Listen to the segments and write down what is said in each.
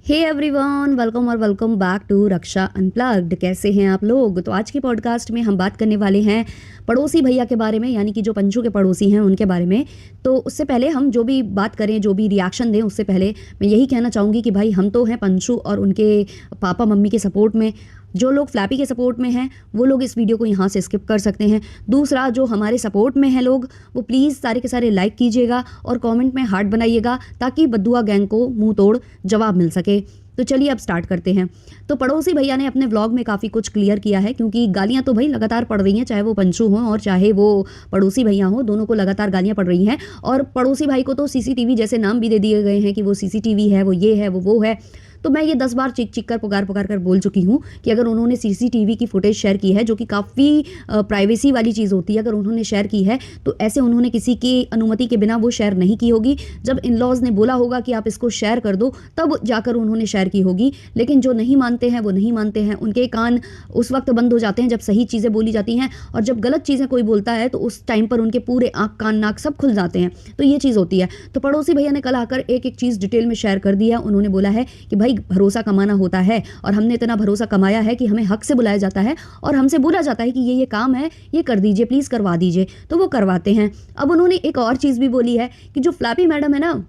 Hey everyone, welcome back to Raksha unplugged. कैसे हैं आप लोग? तो आज की पॉडकास्ट में हम बात करने वाले हैं पड़ोसी भैया के बारे में, यानी कि जो पंचू के पड़ोसी हैं उनके बारे में। तो उससे पहले हम जो भी बात करें, जो भी रिएक्शन दें, उससे पहले मैं यही कहना चाहूँगी कि भाई हम तो हैं पंचू और उनके पापा मम्मी के सपोर्ट में। जो लोग फ्लैपी के सपोर्ट में हैं वो लोग इस वीडियो को यहाँ से स्किप कर सकते हैं। दूसरा, जो हमारे सपोर्ट में हैं लोग, वो प्लीज़ सारे के सारे लाइक कीजिएगा और कमेंट में हार्ट बनाइएगा ताकि बद्दुआ गैंग को मुंह तोड़ जवाब मिल सके। तो चलिए अब स्टार्ट करते हैं। तो पड़ोसी भैया ने अपने व्लॉग में काफ़ी कुछ क्लियर किया है, क्योंकि गालियां तो भाई लगातार पड़ रही हैं, चाहे वो पंचू हों और चाहे वो पड़ोसी भैया हों, दोनों को लगातार गालियां पड़ रही हैं। और पड़ोसी भाई को तो सीसीटीवी जैसे नाम भी दे दिए गए हैं कि वो सीसीटीवी है, वो ये है, वो है। तो मैं ये 10 बार चिक कर पुकार कर बोल चुकी हूँ कि अगर उन्होंने सीसीटीवी की फुटेज शेयर की है, जो कि काफ़ी प्राइवेसी वाली चीज़ होती है, अगर उन्होंने शेयर की है तो ऐसे उन्होंने किसी की अनुमति के बिना वो शेयर नहीं की होगी। जब इन लॉज ने बोला होगा कि आप इसको शेयर कर दो, तब जाकर उन्होंने शेयर की होगी। लेकिन जो नहीं मानते हैं वो नहीं मानते हैं, उनके कान उस वक्त बंद हो जाते हैं जब सही चीज़ें बोली जाती हैं, और जब गलत चीज़ें कोई बोलता है तो उस टाइम पर उनके पूरे आँख कान नाक सब खुल जाते हैं। तो ये चीज़ होती है। तो पड़ोसी भैया ने कल आकर एक एक चीज़ डिटेल में शेयर कर दिया। उन्होंने बोला है कि भाई भरोसा कमाना होता है और हमने इतना भरोसा कमाया है कि हमें हक से बुलाया जाता है और हमसे बोला जाता है कि ये काम है, ये कर दीजिए, प्लीज़ करवा दीजिए, तो वो करवाते हैं। अब उन्होंने एक और चीज़ भी बोली है कि जो फ्लैपी मैडम है ना,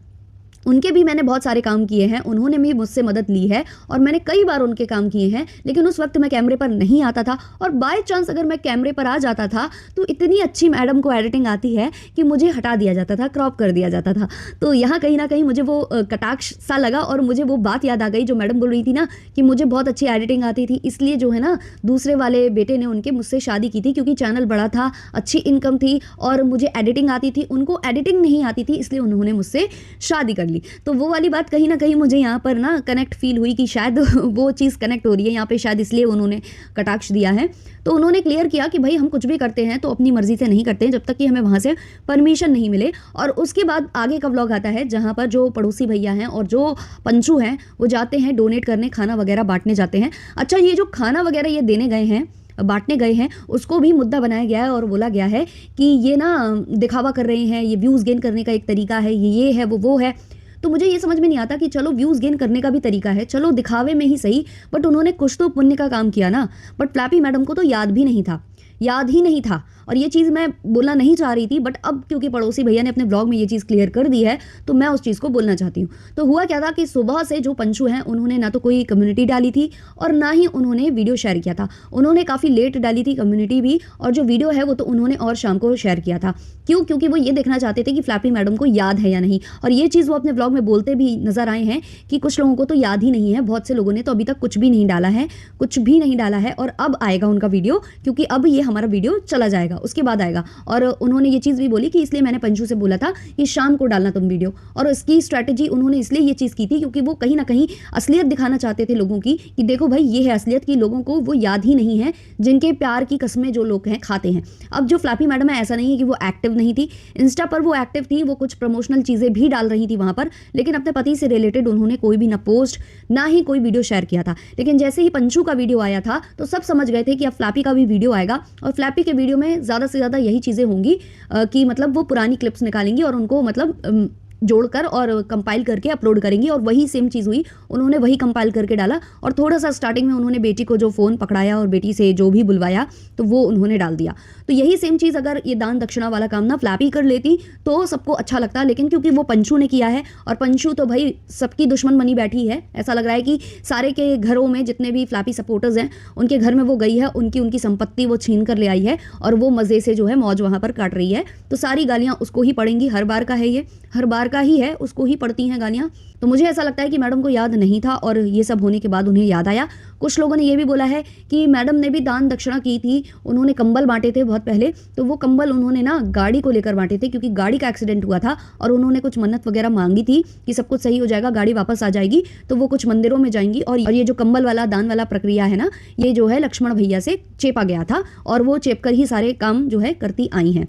उनके भी मैंने बहुत सारे काम किए हैं, उन्होंने भी मुझसे मदद ली है और मैंने कई बार उनके काम किए हैं, लेकिन उस वक्त मैं कैमरे पर नहीं आता था। और बाय चांस अगर मैं कैमरे पर आ जाता था तो इतनी अच्छी मैडम को एडिटिंग आती है कि मुझे हटा दिया जाता था, क्रॉप कर दिया जाता था। तो यहाँ कहीं ना कहीं मुझे वो कटाक्ष सा लगा और मुझे वो बात याद आ गई जो मैडम बोल रही थी ना कि मुझे बहुत अच्छी एडिटिंग आती थी, इसलिए जो है ना दूसरे वाले बेटे ने उनके मुझसे शादी की थी, क्योंकि चैनल बड़ा था, अच्छी इनकम थी और मुझे एडिटिंग आती थी। उनको एडिटिंग नहीं आती थी, इसलिए उन्होंने मुझसे शादी कर ली। तो वो वाली बात कहीं ना कहीं मुझे यहाँ पर ना कनेक्ट फील हुई कि शायद वो चीज़ कनेक्ट हो रही है यहाँ पे, शायद इसलिए उन्होंने कटाक्ष दिया है। तो उन्होंने क्लियर किया कि भाई हम कुछ भी करते हैं तो अपनी मर्जी से नहीं करते हैं, जब तक कि हमें वहाँ से परमिशन नहीं मिले। और उसके बाद आगे का व्लॉग आता है जहाँ पर जो पड़ोसी भैया हैं और जो पंचू हैं वो जाते हैं डोनेट करने, खाना वगैरह बांटने जाते हैं। अच्छा, ये जो खाना वगैरह ये देने गए हैं, बांटने गए हैं, उसको भी मुद्दा बनाया गया है और बोला गया है कि ये ना दिखावा कर रहे हैं, ये व्यूज़ गेन करने का एक तरीका है, ये है, वो है। तो मुझे ये समझ में नहीं आता कि चलो व्यूज़ गेन करने का भी तरीका है, चलो दिखावे में ही सही, बट उन्होंने कुछ तो पुण्य का काम किया ना। बट फ्लैपी मैडम को तो याद भी नहीं था, याद ही नहीं था। और ये चीज़ मैं बोलना नहीं चाह रही थी, बट अब क्योंकि पड़ोसी भैया ने अपने ब्लॉग में ये चीज़ क्लियर कर दी है तो मैं उस चीज़ को बोलना चाहती हूँ। तो हुआ क्या था कि सुबह से जो पंचू हैं उन्होंने ना तो कोई कम्युनिटी डाली थी और ना ही उन्होंने वीडियो शेयर किया था। उन्होंने काफ़ी लेट डाली थी कम्युनिटी भी, और जो वीडियो है वो तो उन्होंने और शाम को शेयर किया था। क्यों? क्योंकि वो ये देखना चाहते थे कि फ्लैपी मैडम को याद है या नहीं। और ये चीज़ वो अपने ब्लॉग में बोलते भी नजर आए हैं कि कुछ लोगों को तो याद ही नहीं है, बहुत से लोगों ने तो अभी तक कुछ भी नहीं डाला है, कुछ भी नहीं डाला है। और अब आएगा उनका वीडियो, क्योंकि अब ये हमारा वीडियो चला जाएगा, उसके बाद आएगा। और उन्होंने ये चीज़ भी बोली कि इसलिए मैंने पंचू से बोला था कि शाम को डालना तुम वीडियो। और इसकी स्ट्रैटेजी उन्होंने इसलिए ये चीज़ की थी क्योंकि वो कहीं ना कहीं असलियत दिखाना चाहते थे लोगों की कि देखो भाई ये है असलियत, की लोगों को वो याद ही नहीं है जिनके प्यार की कस्में जो लोग हैं खाते हैं। अब जो फ्लैपी मैडम है, ऐसा नहीं है कि वो एक्टिव नहीं थी, इंस्टा पर वो एक्टिव थी, वो कुछ प्रमोशनल चीज़ें भी डाल रही थी वहाँ पर, लेकिन अपने पति से रिलेटेड उन्होंने कोई भी ना पोस्ट ना ही कोई वीडियो शेयर किया था। लेकिन जैसे ही पंचू का वीडियो आया था तो सब समझ गए थे कि अब फ्लैपी का भी वीडियो आएगा, और फ्लैपी के वीडियो में ज़्यादा से ज़्यादा यही चीज़ें होंगी कि मतलब वो पुरानी क्लिप्स निकालेंगी और उनको मतलब जोड़कर और कंपाइल करके अपलोड करेंगी। और वही सेम चीज़ हुई, उन्होंने वही कंपाइल करके डाला। और थोड़ा सा स्टार्टिंग में उन्होंने बेटी को जो फ़ोन पकड़ाया और बेटी से जो भी बुलवाया तो वो उन्होंने डाल दिया। तो यही सेम चीज़ अगर ये दान दक्षिणा वाला काम ना फ्लैपी कर लेती तो सबको अच्छा लगता, लेकिन क्योंकि वो पंचू ने किया है, और पंचू तो भाई सबकी दुश्मन बनी बैठी है। ऐसा लग रहा है कि सारे के घरों में जितने भी फ्लैपी सपोर्टर्स हैं उनके घर में वो गई है, उनकी संपत्ति वो छीन कर ले आई है और वो मज़े से जो है मौज वहाँ पर काट रही है। तो सारी गालियाँ उसको ही पड़ेंगी, हर बार का है ये, हर बार का ही है, उसको ही पड़ती हैं गालियाँ। तो मुझे ऐसा लगता है कि मैडम को याद नहीं था और ये सब होने के बाद उन्हें याद आया। कुछ लोगों ने ये भी बोला है कि मैडम ने भी दान दक्षिणा की थी, उन्होंने कंबल बांटे थे बहुत पहले, तो वो कंबल उन्होंने ना गाड़ी को लेकर बांटे थे, क्योंकि गाड़ी का एक्सीडेंट हुआ था और उन्होंने कुछ मन्नत वगैरह मांगी थी कि सब कुछ सही हो जाएगा, गाड़ी वापस आ जाएगी, तो वो कुछ मंदिरों में जाएंगी। और ये जो कंबल वाला दान वाला प्रक्रिया है ना, ये जो है लक्ष्मण भैया से चेपा गया था और वो चेप कर ही सारे काम जो है करती आई हैं।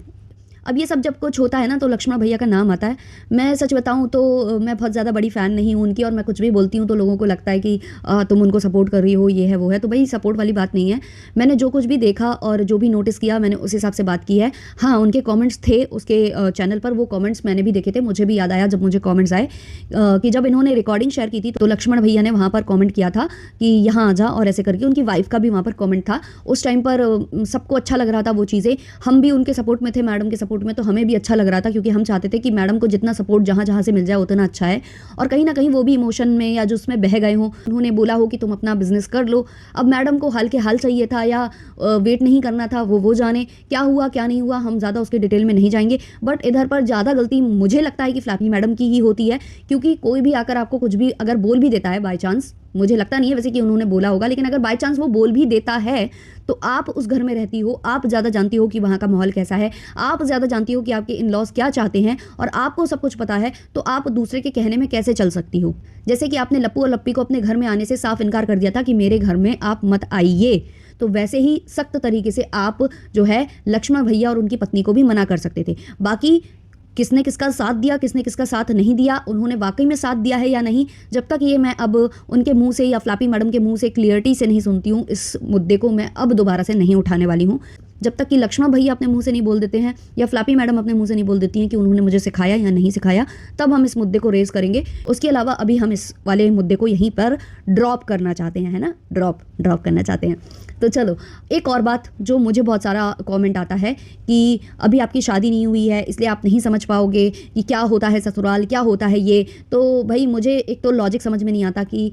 अब ये सब जब कुछ होता है ना तो लक्ष्मण भैया का नाम आता है। मैं सच बताऊँ तो मैं बहुत ज़्यादा बड़ी फ़ैन नहीं हूँ उनकी, और मैं कुछ भी बोलती हूँ तो लोगों को लगता है कि तुम उनको सपोर्ट कर रही हो, ये है वो है। तो भाई सपोर्ट वाली बात नहीं है। मैंने जो कुछ भी देखा और जो भी नोटिस किया मैंने उस हिसाब से बात की है। हाँ, उनके कमेंट्स थे उसके चैनल पर, वो कमेंट्स मैंने भी देखे थे। मुझे भी याद आया जब मुझे कमेंट्स आए कि जब इन्होंने रिकॉर्डिंग शेयर की थी तो लक्ष्मण भैया ने वहाँ पर कमेंट किया था कि यहाँ आ जा और ऐसे करके। उनकी वाइफ का भी वहाँ पर कमेंट था। उस टाइम पर सबको अच्छा लग रहा था वो चीज़ें। हम भी उनके सपोर्ट में थे, मैडम के सपोर्ट में, तो हमें भी अच्छा लग रहा था क्योंकि हम चाहते थे कि मैडम को जितना सपोर्ट जहाँ जहाँ से मिल जाए उतना अच्छा है। और कहीं ना कहीं वो भी इमोशन में या जो उसमें बह गए हों, उन्होंने बोला हो कि तुम अपना बिजनेस कर लो। अब मैडम को हाल के हाल चाहिए था या वेट नहीं करना था, वो जाने क्या हुआ क्या नहीं हुआ, हम ज़्यादा उसके डिटेल में नहीं जाएंगे। बट इधर पर ज़्यादा गलती मुझे लगता है कि फ्लैपी मैडम की ही होती है, क्योंकि कोई भी आकर आपको कुछ भी अगर बोल भी देता है बाय चांस, मुझे लगता नहीं है वैसे कि उन्होंने बोला होगा, लेकिन अगर बाय चांस वो बोल भी देता है तो आप उस घर में रहती हो, आप ज़्यादा जानती हो कि वहाँ का माहौल कैसा है, आप ज़्यादा जानती हो कि आपके इन लॉज क्या चाहते हैं, और आपको सब कुछ पता है, तो आप दूसरे के कहने में कैसे चल सकती हो। जैसे कि आपने लप्पू और लप्पी को अपने घर में आने से साफ इनकार कर दिया था कि मेरे घर में आप मत आइए, तो वैसे ही सख्त तरीके से आप जो है लक्ष्मण भैया और उनकी पत्नी को भी मना कर सकते थे। बाकी किसने किसका साथ दिया, किसने किसका साथ नहीं दिया, उन्होंने वाकई में साथ दिया है या नहीं, जब तक ये मैं अब उनके मुंह से या फ्लैपी मैडम के मुंह से क्लियरिटी से नहीं सुनती हूँ, इस मुद्दे को मैं अब दोबारा से नहीं उठाने वाली हूँ। जब तक कि लक्ष्मण भैया अपने मुंह से नहीं बोल देते हैं या फ्लैपी मैडम अपने मुंह से नहीं बोल देती हैं कि उन्होंने मुझे सिखाया या नहीं सिखाया, तब हम इस मुद्दे को रेज करेंगे। उसके अलावा अभी हम इस वाले मुद्दे को यहीं पर ड्रॉप करना चाहते हैं, है ना, ड्रॉप करना चाहते हैं। तो चलो, एक और बात जो मुझे बहुत सारा कमेंट आता है कि अभी आपकी शादी नहीं हुई है इसलिए आप नहीं समझ पाओगे कि क्या होता है ससुराल, क्या होता है ये। तो भाई मुझे एक तो लॉजिक समझ में नहीं आता कि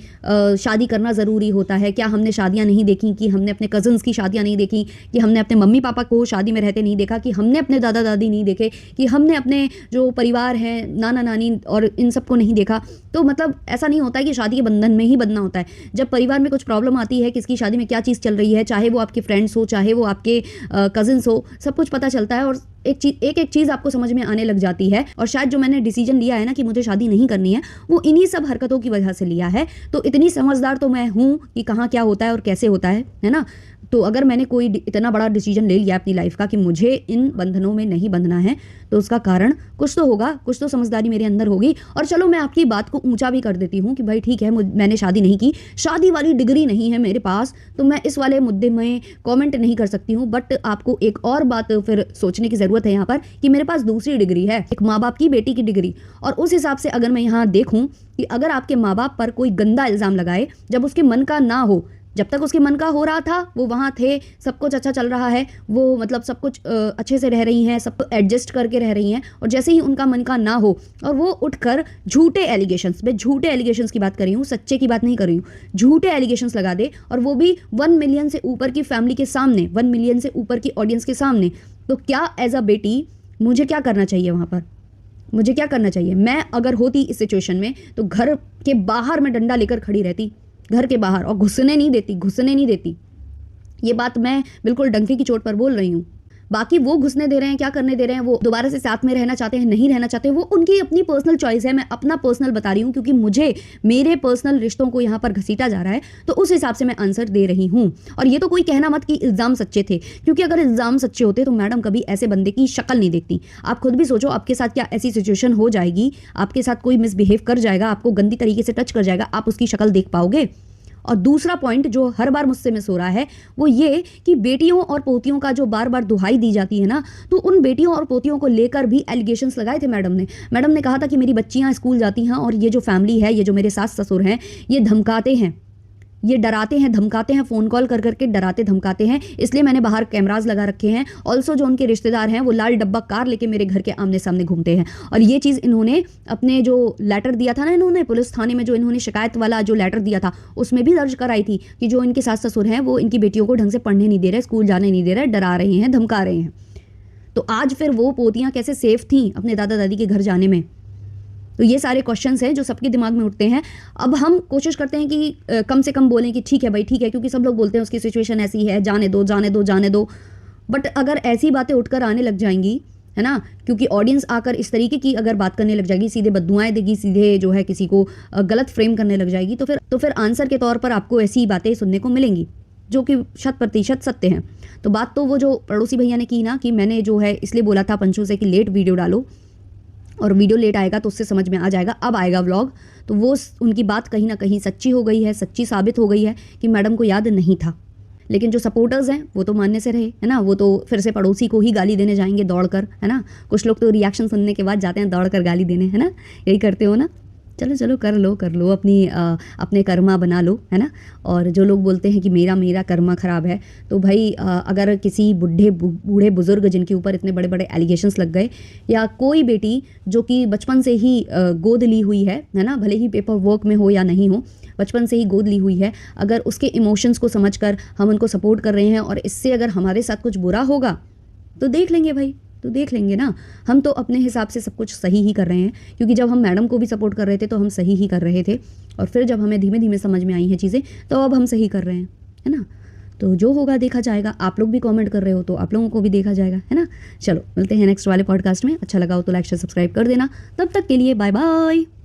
शादी करना ज़रूरी होता है क्या? हमने शादियाँ नहीं देखी कि हमने अपने कज़न्स की शादियाँ नहीं देखी कि हमने अपने मम्मी पापा को शादी में रहते नहीं देखा कि हमने अपने दादा दादी नहीं देखे कि हमने अपने जो परिवार हैं नाना नानी और इन सबको नहीं देखा। तो मतलब ऐसा नहीं होता है कि शादी के बंधन में ही बंधना होता है। जब परिवार में कुछ प्रॉब्लम आती है, किसकी शादी में क्या चीज़ चल रही है, चाहे वो आपके फ्रेंड्स हो, चाहे वो आपके कजिन्स हो, सब कुछ पता चलता है और एक चीज़ आपको समझ में आने लग जाती है। और शायद जो मैंने डिसीजन लिया है ना कि मुझे शादी नहीं करनी है, वो इन्हीं सब हरकतों की वजह से लिया है। तो इतनी समझदार तो मैं हूँ कि कहाँ क्या होता है और कैसे होता है ना। तो अगर मैंने कोई इतना बड़ा डिसीजन ले लिया अपनी लाइफ का कि मुझे इन बंधनों में नहीं बंधना है, तो उसका कारण कुछ तो होगा, कुछ तो समझदारी मेरे अंदर होगी। और चलो मैं आपकी बात को ऊंचा भी कर देती हूँ कि भाई ठीक है, मैंने शादी नहीं की, शादी वाली डिग्री नहीं है मेरे पास, तो मैं इस वाले मुद्दे में कमेंट नहीं कर सकती हूँ। बट आपको एक और बात फिर सोचने की ज़रूरत है यहाँ पर कि मेरे पास दूसरी डिग्री है, एक माँ बाप की बेटी की डिग्री। और उस हिसाब से अगर मैं यहाँ देखूँ कि अगर आपके माँ बाप पर कोई गंदा इल्ज़ाम लगाए जब उसके मन का ना हो, जब तक उसके मन का हो रहा था वो वहाँ थे, सब कुछ अच्छा चल रहा है, वो मतलब सब कुछ अच्छे से रह रही हैं, सब एडजस्ट करके रह रही हैं, और जैसे ही उनका मन का ना हो और वो उठकर झूठे एलिगेशंस, मैं झूठे एलिगेशंस की बात कर रही हूँ, सच्चे की बात नहीं कर रही हूँ, झूठे एलिगेशंस लगा दे, और वो भी 1 मिलियन से ऊपर की फैमिली के सामने, 1 मिलियन से ऊपर की ऑडियंस के सामने, तो क्या एज अ बेटी मुझे क्या करना चाहिए वहाँ पर? मुझे क्या करना चाहिए? मैं अगर होती इस सिचुएशन में तो घर के बाहर मैं डंडा लेकर खड़ी रहती, घर के बाहर, और घुसने नहीं देती। ये बात मैं बिल्कुल डंके की चोट पर बोल रही हूँ। बाकी वो घुसने दे रहे हैं, क्या करने दे रहे हैं, वो दोबारा से साथ में रहना चाहते हैं, नहीं रहना चाहते, वो उनकी अपनी पर्सनल चॉइस है। मैं अपना पर्सनल बता रही हूँ क्योंकि मुझे मेरे पर्सनल रिश्तों को यहाँ पर घसीटा जा रहा है, तो उस हिसाब से मैं आंसर दे रही हूँ। और ये तो कोई कहना मत कि इल्ज़ाम सच्चे थे, क्योंकि अगर इल्ज़ाम सच्चे होते तो मैडम कभी ऐसे बंदे की शक्ल नहीं देखती। आप खुद भी सोचो, आपके साथ क्या ऐसी सिचुएशन हो जाएगी, आपके साथ कोई मिसबिहेव कर जाएगा, आपको गंदी तरीके से टच कर जाएगा, आप उसकी शक्ल देख पाओगे? और दूसरा पॉइंट जो हर बार मुझसे मिस हो रहा है वो ये कि बेटियों और पोतियों का जो बार बार दुहाई दी जाती है ना, तो उन बेटियों और पोतियों को लेकर भी एलिगेशंस लगाए थे मैडम ने कहा था कि मेरी बच्चियां स्कूल जाती हैं और ये जो फैमिली है, ये जो मेरे सास ससुर हैं, ये धमकाते हैं, ये डराते हैं, धमकाते हैं, फ़ोन कॉल कर करके डराते धमकाते हैं, इसलिए मैंने बाहर कैमराज लगा रखे हैं। ऑल्सो जो उनके रिश्तेदार हैं वो लाल डब्बा कार लेके मेरे घर के आमने सामने घूमते हैं। और ये चीज़ इन्होंने अपने जो लेटर दिया था ना, इन्होंने पुलिस थाने में जो इन्होंने शिकायत वाला जो लेटर दिया था उसमें भी दर्ज कराई थी कि जो इनके सास ससुर हैं वो इनकी बेटियों को ढंग से पढ़ने नहीं दे रहे, स्कूल जाने नहीं दे रहे, डरा रहे हैं, धमका रहे हैं। तो आज फिर वो पोतियाँ कैसे सेफ थी अपने दादा दादी के घर जाने में? तो ये सारे क्वेश्चंस हैं जो सबके दिमाग में उठते हैं। अब हम कोशिश करते हैं कि कम से कम बोलें कि ठीक है भाई, ठीक है, क्योंकि सब लोग बोलते हैं उसकी सिचुएशन ऐसी है, जाने दो। बट अगर ऐसी बातें उठकर आने लग जाएंगी, है ना, क्योंकि ऑडियंस आकर इस तरीके की अगर बात करने लग जाएगी, सीधे बददुआएं देगी, सीधे जो है किसी को गलत फ्रेम करने लग जाएगी, तो फिर आंसर के तौर पर आपको ऐसी बातें सुनने को मिलेंगी। जो कि 100% सत्य हैं। तो बात तो वो जो पड़ोसी भैया ने की ना कि मैंने जो है इसलिए बोला था पंचू से कि लेट वीडियो डालो, और वीडियो लेट आएगा तो उससे समझ में आ जाएगा, अब आएगा व्लॉग, तो वो उनकी बात कहीं ना कहीं सच्ची हो गई है, सच्ची साबित हो गई है कि मैडम को याद नहीं था। लेकिन जो सपोर्टर्स हैं वो तो मानने से रहे, है ना, वो तो फिर से पड़ोसी को ही गाली देने जाएंगे दौड़ कर, है ना। कुछ लोग तो रिएक्शन सुनने के बाद जाते हैं दौड़ कर गाली देने, है ना, यही करते हो ना। चलो चलो कर लो अपने कर्मा बना लो, है ना। और जो लोग बोलते हैं कि मेरा कर्मा ख़राब है, तो भाई अगर किसी बूढ़े बुज़ुर्ग जिनके ऊपर इतने बड़े बड़े एलिगेशंस लग गए, या कोई बेटी जो कि बचपन से ही गोद ली हुई है ना, भले ही पेपर वर्क में हो या नहीं हो, बचपन से ही गोद ली हुई है, अगर उसके इमोशंस को समझकर हम उनको सपोर्ट कर रहे हैं और इससे अगर हमारे साथ कुछ बुरा होगा तो देख लेंगे भाई, तो देख लेंगे ना। हम तो अपने हिसाब से सब कुछ सही ही कर रहे हैं, क्योंकि जब हम मैडम को भी सपोर्ट कर रहे थे तो हम सही ही कर रहे थे, और फिर जब हमें धीमे धीमे समझ में आई हैं चीज़ें तो अब हम सही कर रहे हैं, है ना। तो जो होगा देखा जाएगा। आप लोग भी कमेंट कर रहे हो तो आप लोगों को भी देखा जाएगा, है ना। चलो मिलते हैं नेक्स्ट वाले पॉडकास्ट में। अच्छा लगा हो तो लाइक शेयर सब्सक्राइब कर देना। तब तक के लिए बाय बाय।